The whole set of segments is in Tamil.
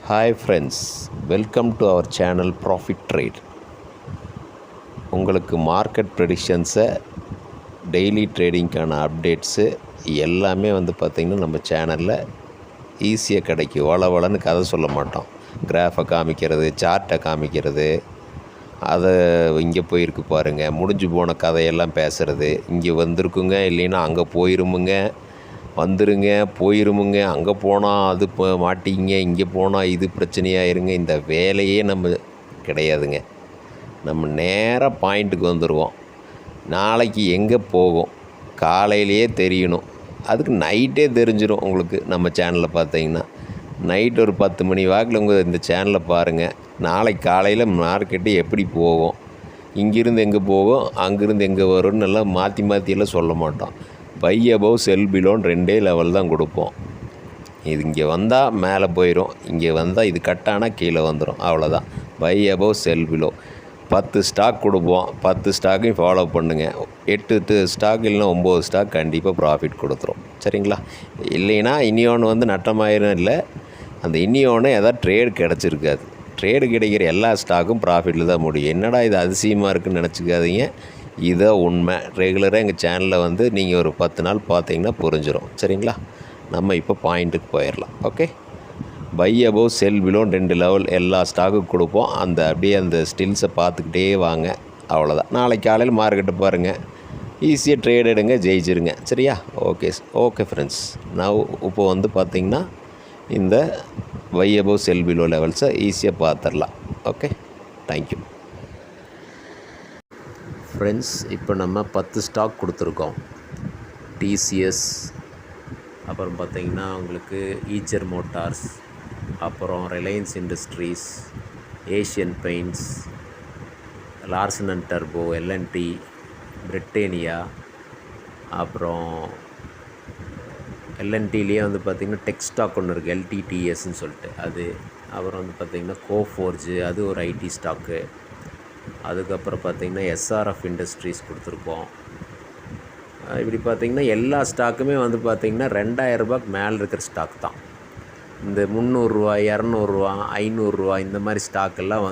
Hi friends, welcome to our channel profit trade. உங்களுக்கு மார்க்கெட் ப்ரெடிக்ஷன்ஸை, டெய்லி ட்ரேடிங்க்கான அப்டேட்ஸு எல்லாமே பார்த்திங்கன்னா நம்ம சேனலில் ஈஸியாக கிடைக்கும். வளன்னு கதை சொல்ல மாட்டோம். கிராஃபை காமிக்கிறது, சார்ட்டை காமிக்கிறது, அதை இங்கே போயிருக்கு பாருங்கள், முடிஞ்சு போன கதையெல்லாம் பேசுகிறது, இங்கே வந்திருக்குங்க இல்லைன்னா அங்கே போயிருமுங்க, வந்துருங்க போயிருமுங்க, அங்கே போனால் அது இப்போ மாட்டிங்க, இங்கே போனால் இது பிரச்சனையாயிருங்க. இந்த வேலையே நம்ம கிடையாதுங்க. நம்ம நேராக பாயிண்ட்டுக்கு வந்துடுவோம். நாளைக்கு எங்கே போகும் காலையிலேயே தெரியணும். அதுக்கு நைட்டே தெரிஞ்சிடும் உங்களுக்கு. நம்ம சேனலில் பார்த்தீங்கன்னா நைட் ஒரு 10 மணி வாக்கில் உங்கள் இந்த சேனலை பாருங்கள். நாளைக்கு காலையில் மார்க்கெட்டு எப்படி போகும், இங்கேருந்து எங்கே போகும், அங்கேருந்து எங்கே வரும்னு எல்லாம் மாற்றியெல்லாம் சொல்ல மாட்டோம். பை அபவ் செல் பிலோன்னு 2 லெவல் தான் கொடுப்போம். இது இங்கே வந்தால் மேலே போயிடும், இங்கே வந்தால் இது கட்டானால் கீழே வந்துடும், அவ்வளோதான். Buy above sell below 10 stock கொடுப்போம். 10 ஸ்டாக்கையும் ஃபாலோ பண்ணுங்கள். 8 ஸ்டாக் இல்லைன்னா 9 ஸ்டாக் கண்டிப்பாக ப்ராஃபிட் கொடுத்துரும். சரிங்களா? இல்லைன்னா இனியோன்னு நட்டமாயிரும். இல்லை, அந்த இனியோன்னு எதாவது ட்ரேடு கிடச்சிருக்காது. ட்ரேடு கிடைக்கிற எல்லா ஸ்டாக்கும் ப்ராஃபிட்டில் தான் முடியும். என்னடா இது அதிசயமாக இருக்குதுன்னு நினச்சிக்காதீங்க. இதான் உண்மை. ரெகுலராக எங்கள் சேனலில் நீங்கள் ஒரு 10 நாள் பார்த்தீங்கன்னா புரிஞ்சிடும். சரிங்களா? நம்ம இப்போ பாயிண்ட்டுக்கு போயிடலாம். ஓகே. பை அபவ் செல் பிலோன்னு 2 லெவல் எல்லா ஸ்டாக்கும் கொடுப்போம். அப்படியே அந்த ஸ்டில்ஸை பார்த்துக்கிட்டே வாங்க, அவ்வளோதான். நாளைக்கு காலையில் மார்க்கெட்டை பாருங்கள், ஈஸியாக ட்ரேட் எடுங்க, ஜெயிச்சிருங்க. சரியா? Okay friends. நான் இப்போ பார்த்திங்கன்னா இந்த பை அபவ் செல் பிலோ லெவல்ஸை ஈஸியாக பார்த்துடலாம். Okay, thank you friends. இப்போ நம்ம 10 ஸ்டாக் கொடுத்துருக்கோம். டிசிஎஸ், அப்புறம் பார்த்திங்கன்னா உங்களுக்கு ஈச்சர் மோட்டார்ஸ், அப்புறம் Reliance Industries, Asian Paints, Larsen and டர்போ, எல்என்டி, பிரிட்டேனியா, அப்புறம் எல்என்டிலேயே பார்த்திங்கன்னா டெக் ஸ்டாக் ஒன்று இருக்குது, எல்டிடிஎஸ்ன்னு சொல்லிட்டு அது. அப்புறம் பார்த்திங்கன்னா கோஃபோர்ஜு, அது ஒரு ஐடி ஸ்டாக்கு. அதுக்கப்புறம் பார்த்திங்கன்னா எஸ்ஆர்எஃப் இண்டஸ்ட்ரீஸ் கொடுத்துருக்கோம். இப்படி பார்த்திங்கன்னா எல்லா ஸ்டாக்குமே பார்த்திங்கன்னா 2000 ரூபாய்க்கு மேலே இருக்கிற ஸ்டாக் தான். இந்த 300 ரூபா, 200 ரூபா, 500 ரூபா இந்த மாதிரி ஸ்டாக்கெல்லாம்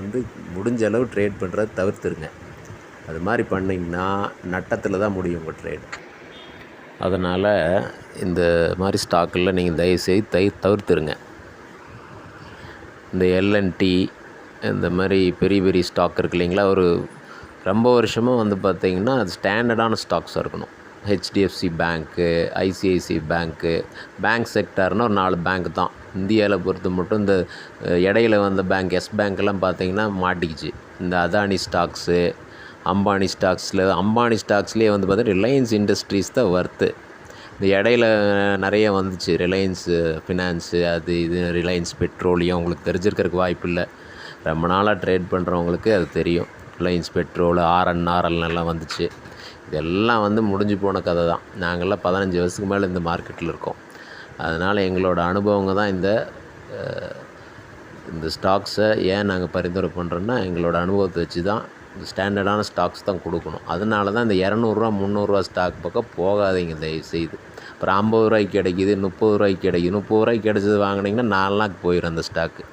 முடிஞ்ச அளவு ட்ரேட் பண்ணுறத தவிர்த்துருங்க. அது மாதிரி பண்ணிங்கன்னா நட்டத்தில் தான் முடியும் உங்கள் ட்ரேட். அதனால் இந்த மாதிரி ஸ்டாக்கில் நீங்கள் தயவுசெய்து தவிர்த்துருங்க. இந்த எல்என்டி இந்த மாதிரி பெரிய பெரிய ஸ்டாக் இருக்குது இல்லைங்களா, ஒரு ரொம்ப வருஷமாக பார்த்திங்கன்னா அது ஸ்டாண்டர்டான ஸ்டாக்ஸாக இருக்கணும். ஹெச்டிஎஃப்சி பேங்க்கு, ஐசிஐசிஐ பேங்க்கு, பேங்க் செக்டார்னால் ஒரு 4 பேங்க் தான் இந்தியாவில் பொறுத்த மட்டும். இந்த இடையில வந்த பேங்க், எஸ் பேங்க்கெல்லாம் பார்த்திங்கன்னா மாட்டிக்கிச்சு. இந்த அதானி ஸ்டாக்ஸு, அம்பானி ஸ்டாக்ஸ்லேயே பார்த்தீங்கன்னா ரிலையன்ஸ் இண்டஸ்ட்ரீஸ் தான் வர்த்து. இந்த இடையில நிறைய வந்துச்சு, ரிலையன்ஸு ஃபினான்ஸு, அது இது, ரிலையன்ஸ் பெட்ரோலியம். உங்களுக்கு தெரிஞ்சிருக்கிறதுக்கு வாய்ப்பு இல்லை. ரொம்ப நாளாக ட்ரேட் பண்ணுறவங்களுக்கு அது தெரியும். ரிலையன்ஸ் பெட்ரோல், ஆர்என்ஆர்எல் எல்லாம் வந்துச்சு. இதெல்லாம் முடிஞ்சு போன கதை தான். நாங்கள்லாம் 15 வருஷத்துக்கு மேலே இந்த மார்க்கெட்டில் இருக்கோம். அதனால் எங்களோட அனுபவங்க தான் இந்த ஸ்டாக்ஸை ஏன் நாங்கள் பரிந்துரை பண்ணுறோன்னா, எங்களோட அனுபவத்தை வச்சு தான் ஸ்டாண்டர்டான ஸ்டாக்ஸ் தான் கொடுக்கணும். அதனால தான் இந்த 200 ரூபா 300 ரூபா ஸ்டாக் பக்கம் போகாதீங்க தயவுசெய்து. அப்புறம் 50 ரூபாய்க்கு கிடைக்கிது, 30 ரூபாய்க்கு கிடைக்கிது. 30 ரூபாய்க்கு கிடைச்சது வாங்கினீங்கன்னா 4 நாளுக்கு போயிடும் அந்த ஸ்டாக்கு.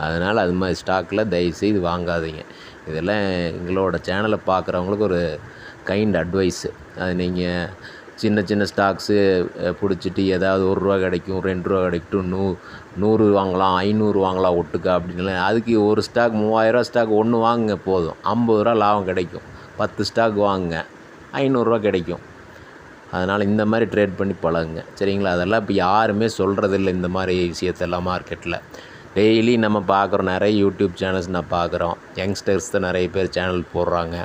அதனால் அது மாதிரி ஸ்டாக்கில் தயவுசெய்து வாங்காதீங்க. இதெல்லாம் எங்களோட சேனலை பார்க்குறவங்களுக்கு ஒரு கைண்ட் அட்வைஸு. அது நீங்கள் சின்ன சின்ன ஸ்டாக்ஸு பிடிச்சிட்டு ஏதாவது 1 ரூபா கிடைக்கும், 2 ரூபா கிடைக்கும், 100 வாங்கலாம், 500 வாங்கலாம் ஒட்டுக்கா அப்படின்னு. அதுக்கு ஒரு ஸ்டாக் 3000 ரூபா ஸ்டாக் ஒன்று வாங்குங்க போதும், 50 ரூபா லாபம் கிடைக்கும். 10 ஸ்டாக் வாங்குங்க, 500 ரூபா கிடைக்கும். அதனால் இந்த மாதிரி ட்ரேட் பண்ணி பழகுங்க. சரிங்களா? அதெல்லாம் இப்போ யாருமே சொல்கிறதில்ல இந்த மாதிரி விஷயத்தெல்லாம் மார்க்கெட்டில். டெய்லி நம்ம பார்க்குறோம், நிறைய யூடியூப் சேனல்ஸ் நான் பார்க்குறோம். யங்ஸ்டர்ஸ் தான் நிறைய பேர் சேனல் போடுறாங்க.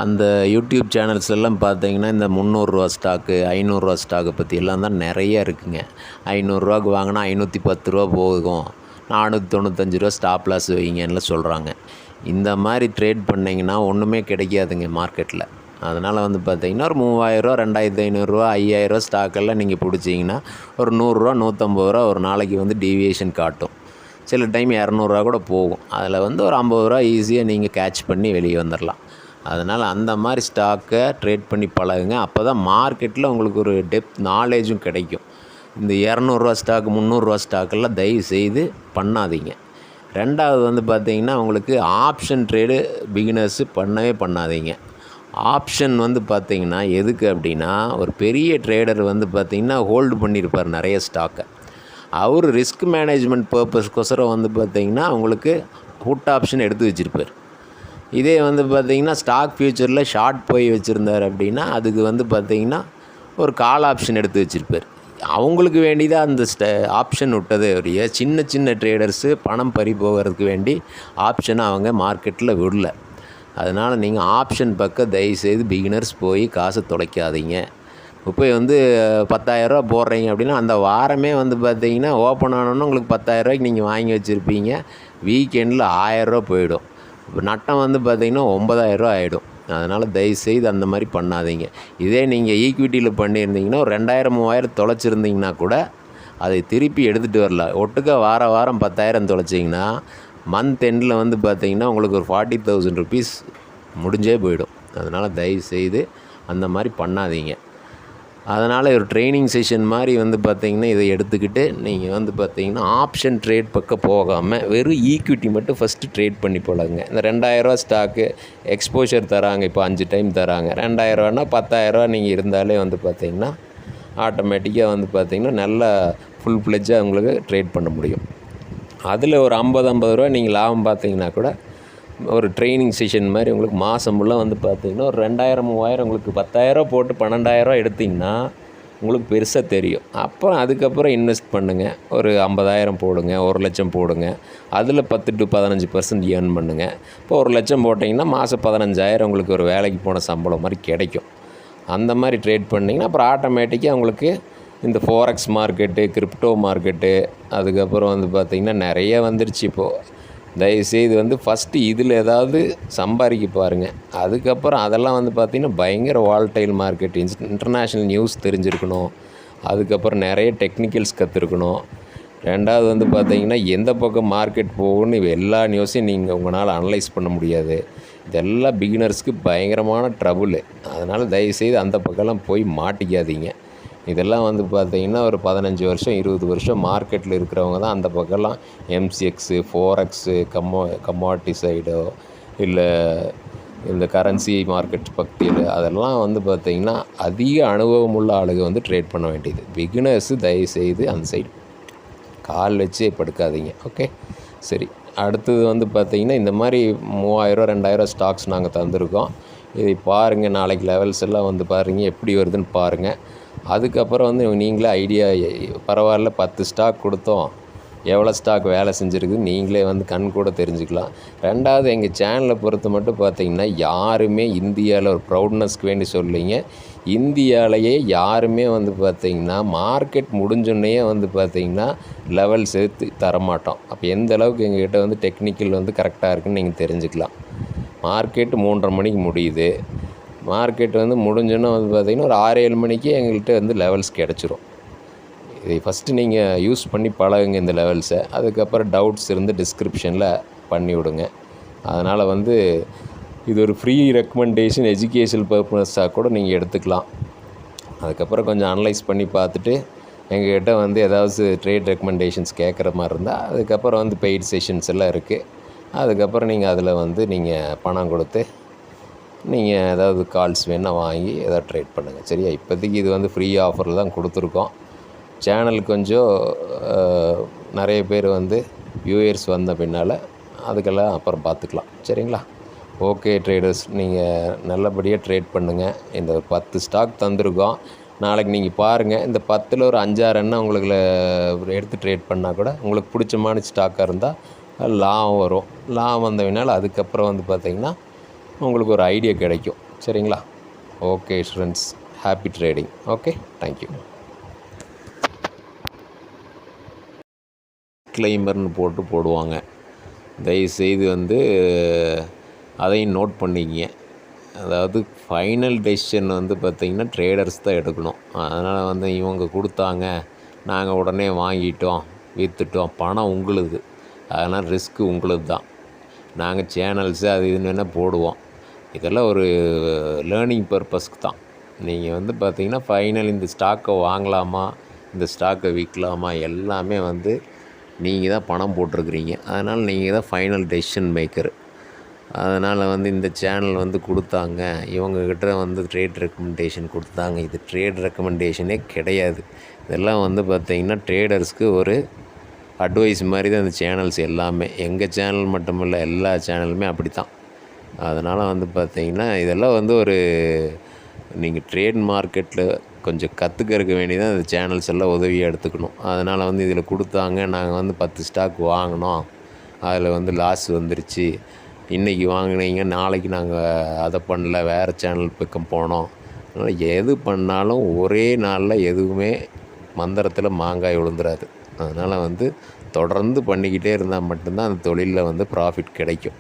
அந்த யூடியூப் சேனல்ஸ் எல்லாம் பார்த்தீங்கன்னா இந்த 300 ரூபா ஸ்டாக்கு, 500 ரூபா ஸ்டாக்கை பற்றியெல்லாம் தான் நிறைய இருக்குங்க. 500 ரூபாய்க்கு வாங்கினா 510 ரூபா போகும், 495 ரூபா ஸ்டாப் லாஸ் வைங்கன்னு சொல்கிறாங்க. இந்த மாதிரி ட்ரேட் பண்ணிங்கன்னா ஒன்றுமே கிடைக்காதுங்க மார்க்கெட்டில். அதனால் பார்த்தீங்கன்னா ஒரு 3000 ரூபா, 2500 ரூபா, 5000 ரூபா ஸ்டாக்கெல்லாம் நீங்கள் பிடிச்சிங்கன்னா ஒரு 100 ரூபா, 150 ரூபா ஒரு நாளைக்கு டீவியேஷன் காட்டும். சில டைம் 200 ரூபா கூட போகும். அதில் ஒரு 50 ரூபா ஈஸியாக நீங்கள் கேட்ச் பண்ணி வெளியே வந்துடலாம். அதனால் அந்த மாதிரி ஸ்டாக்கை ட்ரேட் பண்ணி பழகுங்க. அப்போ தான் மார்க்கெட்டில் உங்களுக்கு ஒரு டெப்த் நாலேஜும் கிடைக்கும். இந்த 200 ஸ்டாக்கு 300 ஸ்டாக்கெல்லாம் தயவு செய்து பண்ணாதீங்க. ரெண்டாவது வந்து பார்த்திங்கன்னா உங்களுக்கு ஆப்ஷன் ட்ரேடு பிகினர்ஸு பண்ணவே பண்ணாதீங்க. ஆப்ஷன் வந்து பார்த்திங்கன்னா எதுக்கு அப்படின்னா, ஒரு பெரிய ட்ரேடர் வந்து பார்த்திங்கன்னா ஹோல்டு பண்ணியிருப்பார் நிறைய ஸ்டாக்கை. அவர் ரிஸ்க் மேனேஜ்மெண்ட் பர்பஸ்க்கோசரம் வந்து பார்த்திங்கன்னா உங்களுக்கு புட் ஆப்ஷன் எடுத்து வச்சுருப்பார். இதே வந்து பார்த்திங்கன்னா ஸ்டாக் ஃப்யூச்சரில் ஷார்ட் போய் வச்சுருந்தார் அப்படின்னா அதுக்கு வந்து பார்த்திங்கன்னா ஒரு கால் ஆப்ஷன் எடுத்து வச்சுருப்பார். அவங்களுக்கு வேண்டி தான் அந்த ஆப்ஷன் விட்டதே ஒழிய சின்ன சின்ன ட்ரேடர்ஸு பணம் பறி போகிறதுக்கு வேண்டி ஆப்ஷனை அவங்க மார்க்கெட்டில் விடல. அதனால் நீங்கள் ஆப்ஷன் பக்கம் தயவுசெய்து பிகினர்ஸ் போய் காசை தொலைக்காதீங்க. இப்போ வந்து 10,000 போடுறீங்க அப்படின்னா அந்த வாரமே வந்து பார்த்தீங்கன்னா ஓப்பன் ஆனோன்னு உங்களுக்கு 10,000 நீங்கள் வாங்கி வச்சுருப்பீங்க. வீக்கெண்டில் 1000 போயிடும். இப்போ நட்டம் வந்து பார்த்திங்கன்னா 9,000 ஆகிடும். அதனால் தயவுசெய்து அந்த மாதிரி பண்ணாதீங்க. இதே நீங்கள் ஈக்விட்டியில் பண்ணியிருந்தீங்கன்னா ஒரு 2,000 3,000 தொலைச்சிருந்தீங்கன்னா கூட அதை திருப்பி எடுத்துகிட்டு வரலாம். ஒட்டுக்க வாரம் 10,000 தொலைச்சிங்கன்னா மந்த் எண்டில் வந்து பார்த்திங்கன்னா உங்களுக்கு ஒரு 40,000 ருபீஸ் முடிஞ்சே போயிடும். அதனால் தயவுசெய்து அந்த மாதிரி பண்ணாதீங்க. அதனால் ஒரு ட்ரைனிங் செஷன் மாதிரி வந்து பார்த்திங்கன்னா இதை எடுத்துக்கிட்டு நீங்கள் வந்து பார்த்திங்கன்னா ஆப்ஷன் ட்ரேட் பக்கம் போகாமல் வெறும் ஈக்விட்டி மட்டும் ஃபஸ்ட்டு ட்ரேட் பண்ணி போலாங்க. இந்த 2,000 ஸ்டாக்கு எக்ஸ்போஷர் தராங்க, இப்போ 5 டைம் தராங்க. 2,000னா 10,000 நீங்கள் இருந்தாலே வந்து பார்த்திங்கன்னா ஆட்டோமேட்டிக்காக வந்து பார்த்திங்கன்னா நல்லா ஃபுல் ஃப்ளெட்ஜாக உங்களுக்கு ட்ரேட் பண்ண முடியும். அதில் ஒரு 50 ரூபா நீங்கள் லாபம் பார்த்தீங்கன்னா கூட ஒரு ட்ரைனிங் செஷன் மாதிரி உங்களுக்கு மாதம் ஃபுல்லாக வந்து பார்த்திங்கன்னா ஒரு 2,000 3,000 உங்களுக்கு 10,000 போட்டு 12,000 எடுத்திங்கன்னா உங்களுக்கு பெருசாக தெரியும். அப்புறம் அதுக்கப்புறம் இன்வெஸ்ட் பண்ணுங்கள். ஒரு 50,000 போடுங்க, 1,00,000 போடுங்க. அதில் 10 to 15% ஏர்ன் பண்ணுங்கள். இப்போ 1,00,000 போட்டிங்கன்னா மாதம் 15,000 உங்களுக்கு ஒரு வேலைக்கு போன சம்பளம் மாதிரி கிடைக்கும். அந்த மாதிரி ட்ரேட் பண்ணிங்கன்னா அப்புறம் ஆட்டோமேட்டிக்காக உங்களுக்கு இந்த ஃபோரெக்ஸ் மார்க்கெட்டு, கிரிப்டோ மார்க்கெட்டு, அதுக்கப்புறம் வந்து பார்த்திங்கன்னா நிறைய வந்துருச்சு இப்போது. தயவுசெய்து வந்து ஃபஸ்ட்டு இதில் ஏதாவது சம்பாதிக்க பாருங்கள். அதுக்கப்புறம் அதெல்லாம் வந்து பார்த்திங்கன்னா பயங்கர வால்டைல் மார்க்கெட், இன்டர்நேஷ்னல் நியூஸ் தெரிஞ்சிருக்கணும். அதுக்கப்புறம் நிறைய டெக்னிக்கல்ஸ் கற்றுருக்கணும். ரெண்டாவது வந்து பார்த்திங்கன்னா எந்த பக்கம் மார்க்கெட் போகும்னு எல்லா நியூஸையும் நீங்கள் உங்களால் அனலைஸ் பண்ண முடியாது. இதெல்லாம் பிகினர்ஸ்க்கு பயங்கரமான ட்ரபுளு. அதனால் தயவுசெய்து அந்த பக்கம்லாம் போய் மாட்டிக்காதீங்க. இதெல்லாம் வந்து பார்த்திங்கன்னா ஒரு 15 வருஷம் 20 வருஷம் மார்க்கெட்டில் இருக்கிறவங்க தான் அந்த பக்கம்லாம் எம்சிஎக்ஸு, ஃபோரெக்ஸு, கமாடிட்டி சைடோ இல்லை இந்த கரன்சி மார்க்கெட் பக்தியில் அதெல்லாம் வந்து பார்த்திங்கன்னா அதிக அனுபவம் உள்ள ஆளுங்க வந்து ட்ரேட் பண்ண வேண்டியது. பிகினர்ஸு தயவுசெய்து அந்த சைடு கால் வச்சே படுக்காதீங்க. ஓகே, சரி. அடுத்தது வந்து பார்த்திங்கன்னா இந்த மாதிரி 3,000 2,000 ஸ்டாக்ஸ் நாங்கள் தந்திருக்கோம். இதை பாருங்கள். நாளைக்கு லெவல்ஸ் எல்லாம் வந்து பாருங்கள் எப்படி வருதுன்னு பாருங்கள். அதுக்கப்புறம் வந்து நீங்களே ஐடியா பரவாயில்ல 10 ஸ்டாக் கொடுத்தோம், எவ்வளோ ஸ்டாக் வேலை செஞ்சுருக்குது நீங்களே வந்து கண் கூட தெரிஞ்சுக்கலாம். ரெண்டாவது எங்கள் சேனலை பொறுத்த மட்டும் பார்த்திங்கன்னா யாருமே இந்தியாவில் ஒரு ப்ரௌட்னஸ்க்கு வேண்டி சொல்லிங்க. இந்தியாவிலையே யாருமே வந்து பார்த்திங்கன்னா மார்க்கெட் முடிஞ்சோடனே வந்து பார்த்திங்கன்னா லெவல் சேர்த்து தரமாட்டோம். அப்போ எந்த அளவுக்கு எங்கள்கிட்ட வந்து டெக்னிக்கல் வந்து கரெக்டாக இருக்குதுன்னு நீங்கள் தெரிஞ்சுக்கலாம். மார்க்கெட்டு 3:30 மணிக்கு முடியுது. மார்க்கெட் வந்து முடிஞ்சோன்னா வந்து பார்த்திங்கன்னா ஒரு 6-7 மணிக்கு எங்கள்கிட்ட வந்து லெவல்ஸ் கிடச்சிரும். இதை ஃபஸ்ட்டு நீங்கள் யூஸ் பண்ணி பழகுங்க இந்த லெவல்ஸை. அதுக்கப்புறம் டவுட்ஸ் இருந்து டிஸ்கிரிப்ஷனில் பண்ணி விடுங்க. அதனால் வந்து இது ஒரு ஃப்ரீ ரெக்கமெண்டேஷன், எஜுகேஷனல் பர்பஸாக கூட நீங்கள் எடுத்துக்கலாம். அதுக்கப்புறம் கொஞ்சம் அனலைஸ் பண்ணி பார்த்துட்டு எங்கள்கிட்ட வந்து ஏதாவது ட்ரேட் ரெக்கமெண்டேஷன்ஸ் கேட்குற மாதிரி இருந்தால் அதுக்கப்புறம் வந்து பெய்ட் செஷன்ஸ் எல்லாம் இருக்குது. அதுக்கப்புறம் நீங்கள் அதில் வந்து நீங்கள் பணம் கொடுத்து நீங்கள் ஏதாவது கால்ஸ் வேணால் வாங்கி ஏதாவது ட்ரேட் பண்ணுங்கள். சரியா? இப்போதைக்கு இது வந்து ஃப்ரீ ஆஃபரில் தான் கொடுத்துருக்கோம். சேனல் கொஞ்சம் நிறைய பேர் வந்து வியூயர்ஸ் வந்த பின்னால் அதுக்கெல்லாம் அப்புறம் பார்த்துக்கலாம். சரிங்களா? ஓகே ட்ரேடர்ஸ், நீங்கள் நல்லபடியாக ட்ரேட் பண்ணுங்கள். இந்த ஒரு 10 ஸ்டாக் தந்திருக்கோம். நாளைக்கு நீங்கள் பாருங்கள். இந்த 10ல் ஒரு 5-6 எண்ணம் உங்களுக்கு எடுத்து ட்ரேட் பண்ணால் கூட உங்களுக்கு பிடிச்சமான ஸ்டாக்காக இருந்தால் லாபம் வரும். லாபம் வந்த பின்னால் அதுக்கப்புறம் வந்து பார்த்திங்கன்னா உங்களுக்கு ஒரு ஐடியா கிடைக்கும். சரிங்களா? Okay friends, happy trading. Okay, thank you. டிஸ்க்ளைமர்னு போடுவாங்க. தயவுசெய்து வந்து அதையும் நோட் பண்ணிக்கிங்க. அதாவது ஃபைனல் டெசிஷன் வந்து பார்த்திங்கன்னா ட்ரேடர்ஸ் தான் எடுக்கணும். அதனால் வந்து இவங்க கொடுத்தாங்க, நாங்கள் உடனே வாங்கிட்டோம், விற்றுட்டோம், பணம் உங்களுது. அதனால் ரிஸ்க்கு உங்களுக்கு தான். நாங்கள் சேனல்ஸு அது இதுன்னு வேணால் போடுவோம். இதெல்லாம் ஒரு லேர்னிங் பர்பஸ்க்கு தான். நீங்கள் வந்து பார்த்திங்கன்னா ஃபைனல் இந்த ஸ்டாக்கை வாங்கலாமா இந்த ஸ்டாக்கை விற்கலாமா எல்லாமே வந்து நீங்கள் தான் பணம் போட்டிருக்கிறீங்க. அதனால் நீங்கள் தான் ஃபைனல் டெசிஷன் மேக்கர். அதனால் வந்து இந்த சேனல் வந்து கொடுத்தாங்க, இவங்கக்கிட்ட வந்து ட்ரேட் ரெக்கமெண்டேஷன் கொடுத்தாங்க. இது ட்ரேட் ரெக்கமெண்டேஷனே கிடையாது. இதெல்லாம் வந்து பார்த்திங்கன்னா ட்ரேடர்ஸ்க்கு ஒரு அட்வைஸ் மாதிரி தான் இந்த சேனல்ஸ் எல்லாமே. எங்கள் சேனல் மட்டும் இல்லை, எல்லா சேனலுமே அப்படி தான். அதனால் வந்து பார்த்திங்கன்னா இதெல்லாம் வந்து ஒரு நீங்கள் ட்ரேட் மார்க்கெட்டில் கொஞ்சம் கற்றுக்கிறக்க வேண்டியதான் இந்த சேனல்ஸ் எல்லாம் உதவியாக எடுத்துக்கணும். அதனால் வந்து இதில் கொடுத்தாங்க, நாங்கள் வந்து 10 ஸ்டாக் வாங்கினோம், அதில் வந்து லாஸ் வந்துருச்சு, இன்றைக்கி வாங்கினீங்க, நாளைக்கு நாங்கள் அதை பண்ணல, வேறு சேனல் பக்கம் போனோம். அதனால் எது பண்ணாலும் ஒரே நாளில் எதுவுமே மந்திரத்தில் மாங்காய் விழுந்துராது. அதனால் வந்து தொடர்ந்து பண்ணிக்கிட்டே இருந்தால் மட்டும்தான் அந்த தொழிலில் வந்து ப்ராஃபிட் கிடைக்கும்.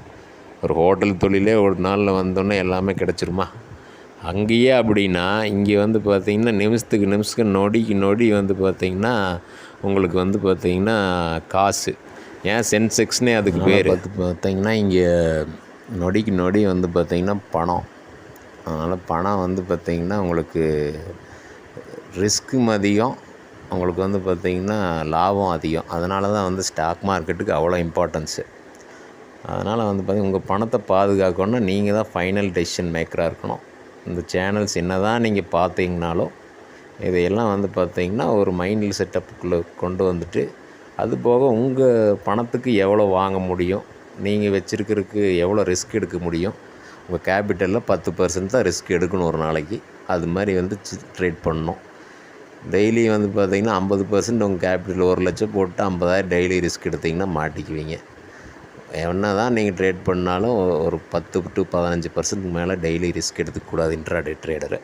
ஒரு ஹோட்டல் தொழிலே ஒரு நாளில் வந்தோன்னே எல்லாமே கிடச்சிருமா? அங்கேயே அப்படின்னா இங்கே வந்து பார்த்திங்கன்னா நிமிஷத்துக்கு நொடிக்கு நொடி வந்து பார்த்திங்கன்னா உங்களுக்கு வந்து பார்த்திங்கன்னா காசு, ஏன் சென்செக்ஸ்னே அதுக்கு பேர் பார்த்திங்கன்னா இங்கே நொடிக்கு நொடி வந்து பார்த்திங்கன்னா பணம். அதனால் பணம் வந்து பார்த்திங்கன்னா உங்களுக்கு ரிஸ்க்கும் அதிகம், உங்களுக்கு வந்து பார்த்திங்கன்னா லாபம் அதிகம். அதனால தான் வந்து ஸ்டாக் மார்க்கெட்டுக்கு அவ்வளோ இம்பார்ட்டன்ஸு. அதனால் வந்து பார்த்திங்கன்னா உங்கள் பணத்தை பாதுகாக்கணும்னா நீங்கள் தான் ஃபைனல் டெசிஷன் மேக்கராக இருக்கணும். இந்த சேனல்ஸ் என்ன தான் நீங்கள் பார்த்தீங்கனாலும் இதையெல்லாம் வந்து பார்த்திங்கன்னா ஒரு மைண்டில் செட்டப்புக்குள்ளே கொண்டு வந்துட்டு, அது போக உங்கள் பணத்துக்கு எவ்வளோ வாங்க முடியும், நீங்கள் வச்சுருக்கிறதுக்கு எவ்வளோ ரிஸ்க் எடுக்க முடியும், உங்கள் கேபிட்டலில் 10% தான் ரிஸ்க் எடுக்கணும் ஒரு நாளைக்கு. அது மாதிரி வந்து ட்ரேட் பண்ணணும். டெய்லி வந்து பார்த்திங்கன்னா 50% உங்கள் கேபிட்டல் 1 லட்சம் போட்டு 50,000 டெய்லி ரிஸ்க் எடுத்திங்கன்னா மாட்டிக்குவீங்க. என்ன தான் நீங்கள் ட்ரேட் பண்ணாலும் ஒரு 10 to 15% மேலே டெய்லி ரிஸ்க் எடுத்துக்கூடாது இன்ட்ராடே ட்ரேடரை.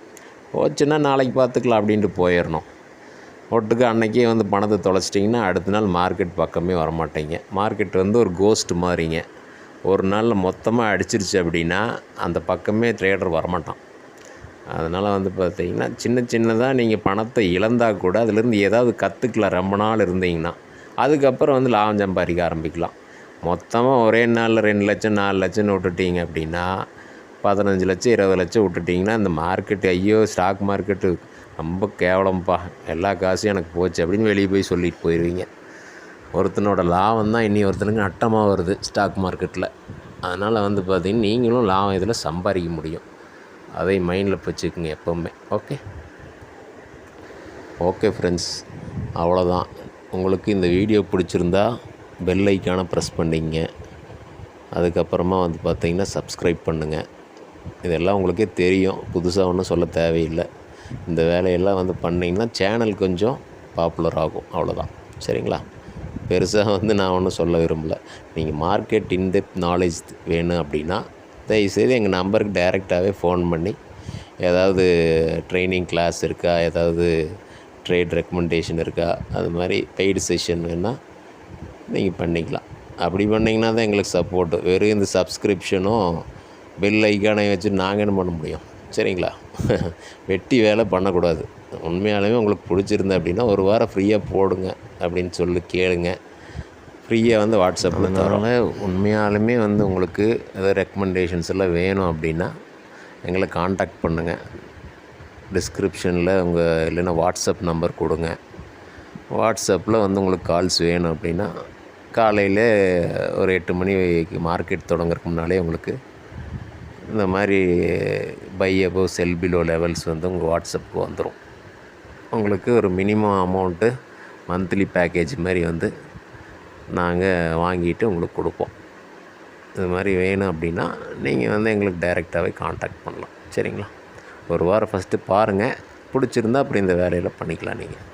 போச்சுன்னா நாளைக்கு பார்த்துக்கலாம் அப்படின்ட்டு போயிடணும். ஒட்டுக்கு அன்றைக்கே வந்து பணத்தை தொலைச்சிட்டிங்கன்னா அடுத்த நாள் மார்க்கெட் பக்கமே வரமாட்டேங்க. மார்க்கெட் வந்து ஒரு கோஸ்ட் மாதிரிங்க. ஒரு நாளில் மொத்தமாக அடிச்சிருச்சு அப்படின்னா அந்த பக்கமே ட்ரேடர் வரமாட்டான். அதனால் வந்து பார்த்திங்கன்னா சின்னதாக நீங்கள் பணத்தை இழந்தால் கூட அதிலேருந்து ஏதாவது கற்றுக்கலாம். ரொம்ப நாள் இருந்தீங்கன்னா அதுக்கப்புறம் வந்து லாபம் சம்பாதிக்க ஆரம்பிக்கலாம். மொத்தமாக ஒரே நாளில் 2 லட்சம் 4 லட்சம்னு விட்டுட்டிங்க அப்படின்னா 15 லட்சம் 20 லட்சம் விட்டுட்டிங்கன்னா இந்த மார்க்கெட்டு ஐயோ ஸ்டாக் மார்க்கெட்டு ரொம்ப கேவலம்ப்பா, எல்லா காசும் எனக்கு போச்சு அப்படின்னு வெளியே போய் சொல்லிட்டு போயிடுவீங்க. ஒருத்தனோட லாபம் தான் இனி ஒருத்தனுக்கு நட்டமாக வருது ஸ்டாக் மார்க்கெட்டில். அதனால் வந்து பார்த்திங்கன்னா நீங்களும் லாபம் இதில் சம்பாதிக்க முடியும். அதை மைண்டில் வச்சுக்கோங்க எப்போவுமே. ஓகே ஃப்ரெண்ட்ஸ், அவ்வளோதான். உங்களுக்கு இந்த வீடியோ பிடிச்சிருந்தா பெல் ஐக்கானை ப்ரெஸ் பண்ணிங்க. அதுக்கப்புறமா வந்து பார்த்திங்கன்னா சப்ஸ்கிரைப் பண்ணுங்கள். இதெல்லாம் உங்களுக்கே தெரியும், புதுசாக ஒன்றும் சொல்ல தேவையில்லை. இந்த வேலையெல்லாம் வந்து பண்ணிங்கன்னா சேனல் கொஞ்சம் பாப்புலர் ஆகும், அவ்வளோதான். சரிங்களா? பெருசாக வந்து நான் ஒன்றும் சொல்ல விரும்பலை. நீங்கள் மார்க்கெட் இன்டெப்த் நாலேஜ் வேணும் அப்படின்னா தயவுசெய்து எங்கள் நம்பருக்கு டைரெக்டாகவே ஃபோன் பண்ணி ஏதாவது ட்ரைனிங் கிளாஸ் இருக்கா, ஏதாவது ட்ரேட் ரெக்கமெண்டேஷன் இருக்கா, அது மாதிரி பெய்டு செஷன் வேணால் நீங்கள் பண்ணிக்கலாம். அப்படி பண்ணிங்கன்னா தான் எங்களுக்கு சப்போர்ட்டு. வெறும் இந்த சப்ஸ்கிரிப்ஷனும் பெல் ஐக்கானை வச்சு நாங்கள் என்ன பண்ண முடியும்? சரிங்களா? வெட்டி வேலை பண்ணக்கூடாது. உண்மையாலுமே உங்களுக்கு பிடிச்சிருந்தா அப்படின்னா ஒரு வாரம் ஃப்ரீயாக போடுங்க அப்படின்னு சொல்லி கேளுங்க. ஃப்ரீயாக வந்து வாட்ஸ்அப்பில் தரோங்க. உண்மையாலுமே வந்து உங்களுக்கு ஏதாவது ரெக்கமெண்டேஷன்ஸ் எல்லாம் வேணும் அப்படின்னா எங்களை காண்டாக்ட் பண்ணுங்கள். டிஸ்கிரிப்ஷனில் இல்லைன்னா வாட்ஸ்அப் நம்பர் கொடுங்க. வாட்ஸ்அப்பில் வந்து உங்களுக்கு கால்ஸ் வேணும் அப்படின்னா காலையில் ஒரு 8 மணிக்கு மார்க்கெட் தொடங்குறதுக்கு முன்னாலே உங்களுக்கு இந்த மாதிரி by above sell below levels வந்து உங்கள் வாட்ஸ்அப்புக்கு வந்துடும். உங்களுக்கு ஒரு மினிமம் அமௌண்ட்டு மந்த்லி பேக்கேஜ் மாதிரி வந்து நாங்கள் வாங்கிட்டு உங்களுக்கு கொடுப்போம். இது மாதிரி வேணும் அப்படின்னா நீங்கள் வந்து எங்களுக்கு டைரெக்டாகவே காண்டாக்ட் பண்ணலாம். சரிங்களா? ஒரு வாரம் ஃபஸ்ட்டு பாருங்கள், பிடிச்சிருந்தா அப்புறம் இந்த வேலையில் பண்ணிக்கலாம் நீங்கள்.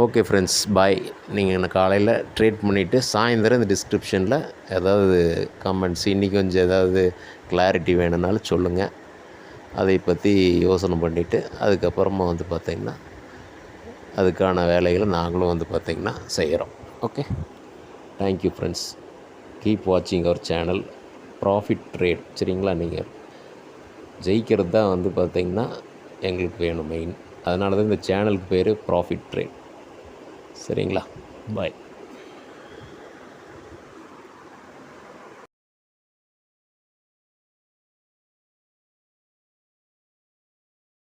ஓகே ஃப்ரெண்ட்ஸ், பாய். நீங்கள் என்ன காலையில் ட்ரேட் பண்ணிவிட்டு சாயந்தரம் இந்த டிஸ்கிரிப்ஷனில் ஏதாவது கமெண்ட்ஸ், இன்றைக்கி கொஞ்சம் ஏதாவது கிளாரிட்டி வேணும்னாலும் சொல்லுங்கள். அதை பற்றி யோசனை பண்ணிவிட்டு அதுக்கப்புறமா வந்து பார்த்திங்கன்னா அதுக்கான வேலைகளை நாங்களும் வந்து பார்த்திங்கன்னா செய்கிறோம். Thank you friends. கீப் வாட்சிங் அவர் சேனல் ப்ராஃபிட் ட்ரேட். சரிங்களா? நீங்கள் ஜெயிக்கிறது தான் வந்து பார்த்திங்கன்னா எங்களுக்கு வேணும் மெயின். அதனால தான் இந்த சேனலுக்கு பேர் ப்ராஃபிட் ட்ரேட். சரிங்களா? பாய்.